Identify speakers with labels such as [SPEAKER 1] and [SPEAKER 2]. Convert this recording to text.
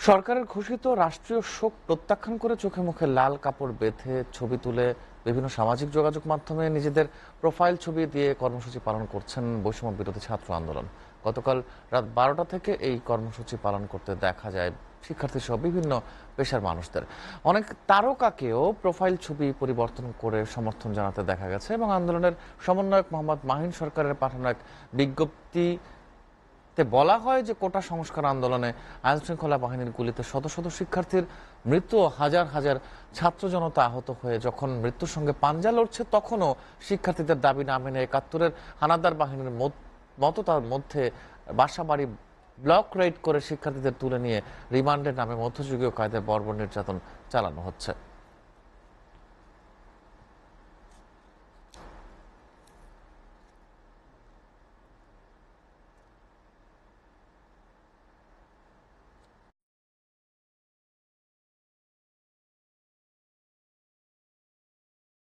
[SPEAKER 1] সরকারের ঘোষিত রাষ্ট্রীয় শোক প্রত্যাখ্যান করে চোখে মুখে লাল কাপড় বেঁধে ছবি তুলে বিভিন্ন সামাজিক যোগাযোগ মাধ্যমে নিজেদের প্রোফাইল ছবি দিয়ে কর্মসূচি পালন করছেন বৈষম্য বিরোধী ছাত্র আন্দোলন। গতকাল রাত 12টা থেকে এই কর্মসূচি পালন করতে দেখা যায় শিক্ষার্থী সহ বিভিন্ন পেশার মানুষদের। অনেক তারকাকেও প্রোফাইল ছবি পরিবর্তন করে সমর্থন জানাতে দেখা গেছে এবং আন্দোলনের সমন্বয়ক মোহাম্মদ মাহিন সরকারের পাঠানো এক বিজ্ঞপ্তি বলা হয় যে কোটা সংস্কার আন্দোলনে আইনশৃঙ্খলা বাহিনীর গুলিতে শত শত শিক্ষার্থীর মৃত্যু, হাজার হাজার ছাত্র জনতা আহত হয়ে যখন মৃত্যুর সঙ্গে পাঞ্জা লড়ছে, তখনও শিক্ষার্থীদের দাবি না মেনে 71-এর হানাদার বাহিনীর মতো তার মধ্যে বাসাবাড়ি ব্লক রেড করে শিক্ষার্থীদের তুলে নিয়ে রিমান্ডের নামে মধ্যযুগীয় কায়দায় বর্বর নির্যাতন চালানো হচ্ছে।